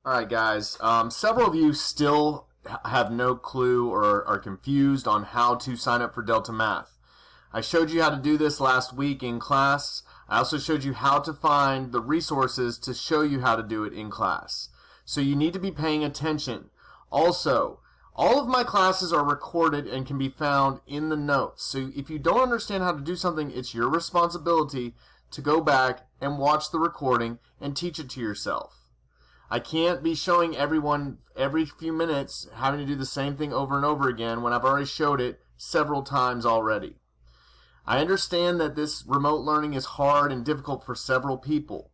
Alright guys, several of you still have no clue or are confused on how to sign up for Delta Math. I showed you how to do this last week in class. I also showed you how to find the resources to show you how to do it in class. So you need to be paying attention. Also, all of my classes are recorded and can be found in the notes. So if you don't understand how to do something, it's your responsibility to go back and watch the recording and teach it to yourself. I can't be showing everyone every few minutes having to do the same thing over and over again when I've already showed it several times already. I understand that this remote learning is hard and difficult for several people,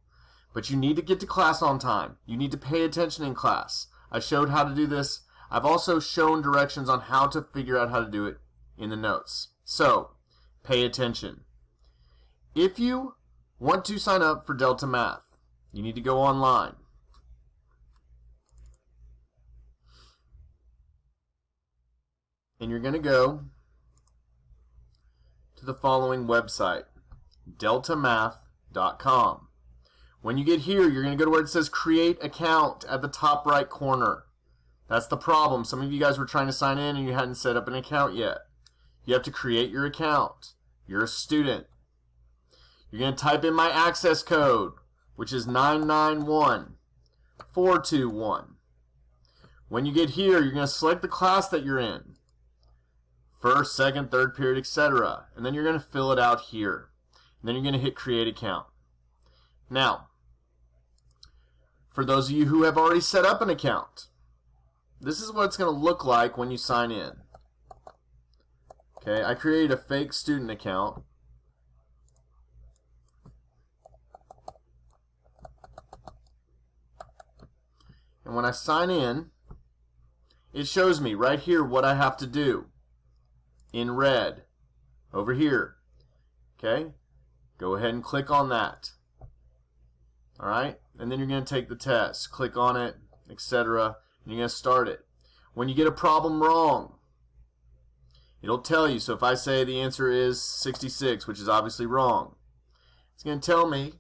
but you need to get to class on time. You need to pay attention in class. I showed how to do this. I've also shown directions on how to figure out how to do it in the notes. So, pay attention. If you want to sign up for Delta Math, you need to go online. And you're going to go to the following website, deltamath.com. When you get here, you're going to go to where it says Create Account at the top right corner. That's the problem. Some of you guys were trying to sign in and you hadn't set up an account yet. You have to create your account. You're a student. You're going to type in my access code, which is 991421. When you get here, you're going to select the class that you're in. First, second, third period, etc. And then you're going to fill it out here. And then you're going to hit Create Account. Now, for those of you who have already set up an account, this is what it's going to look like when you sign in. Okay, I created a fake student account. And when I sign in, it shows me right here what I have to do in red over here. Okay, go ahead and click on that. Alright, and then you're going to take the test. Click on it, etc. And you're going to start it. When you get a problem wrong, it'll tell you. So if I say the answer is 66, which is obviously wrong, it's going to tell me,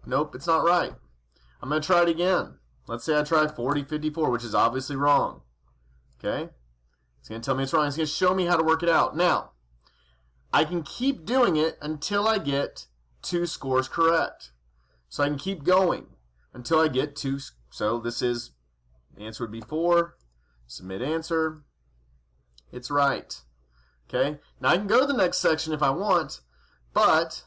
nope, it's not right. I'm going to try it again. Let's say I try 4054, which is obviously wrong. Okay? It's going to tell me it's wrong. It's going to show me how to work it out. Now, I can keep doing it until I get 2 scores correct. So I can keep going until I get 2. So this is, the answer would be 4. Submit answer. It's right. Okay? Now I can go to the next section if I want, but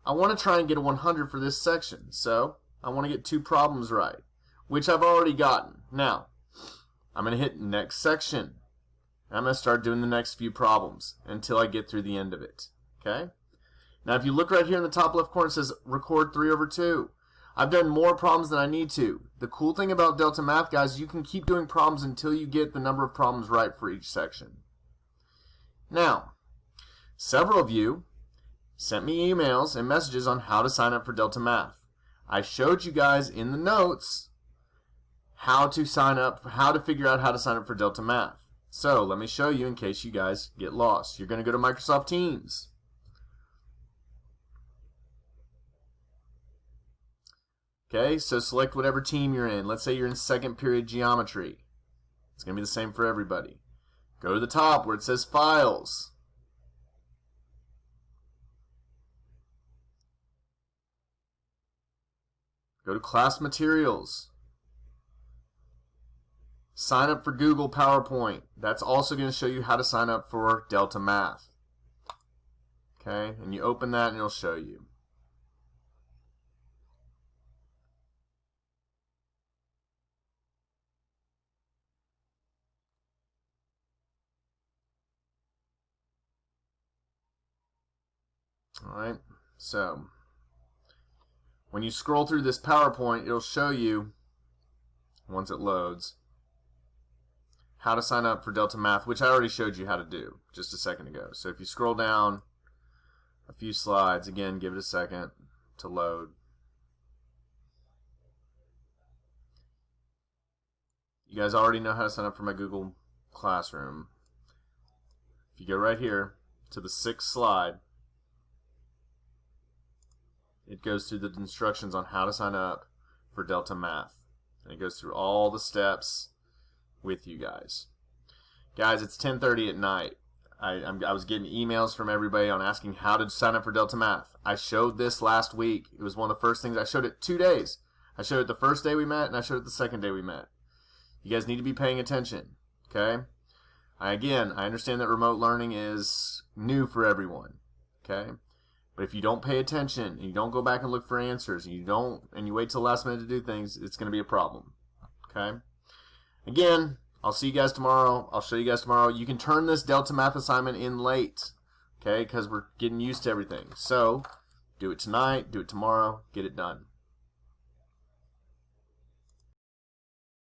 I want to try and get a 100 for this section. So I want to get 2 problems right, which I've already gotten. Now, I'm going to hit next section. I'm going to start doing the next few problems until I get through the end of it. Okay? Now, if you look right here in the top left corner, it says record 3/2. I've done more problems than I need to. The cool thing about Delta Math, guys, you can keep doing problems until you get the number of problems right for each section. Now, several of you sent me emails and messages on how to sign up for Delta Math. I showed you guys in the notes how to sign up, how to figure out how to sign up for Delta Math. So let me show you in case you guys get lost. You're going to go to Microsoft Teams. Okay, so select whatever team you're in. Let's say you're in second period geometry. It's going to be the same for everybody. Go to the top where it says Files. Go to Class Materials. Sign up for Google PowerPoint. That's also going to show you how to sign up for Delta Math. Okay, and you open that and it'll show you. Alright, so when you scroll through this PowerPoint, it'll show you, once it loads, how to sign up for Delta Math, which I already showed you how to do just a second ago. So if you scroll down a few slides, again, give it a second to load. You guys already know how to sign up for my Google Classroom. If you go right here to the 6th slide, it goes through the instructions on how to sign up for Delta Math. And it goes through all the steps with you guys. Guys, it's 10:30 at night. I was getting emails from everybody on asking how to sign up for Delta Math. I showed this last week. It was one of the first things. I showed it 2 days. I showed it the first day we met, and I showed it the second day we met. You guys need to be paying attention, okay? Again, I understand that remote learning is new for everyone, okay? But if you don't pay attention, and you don't go back and look for answers, and you wait till the last minute to do things, it's going to be a problem, okay? Again, I'll see you guys tomorrow. I'll show you guys tomorrow. You can turn this Delta Math assignment in late, okay, because we're getting used to everything. So, do it tonight, do it tomorrow, get it done.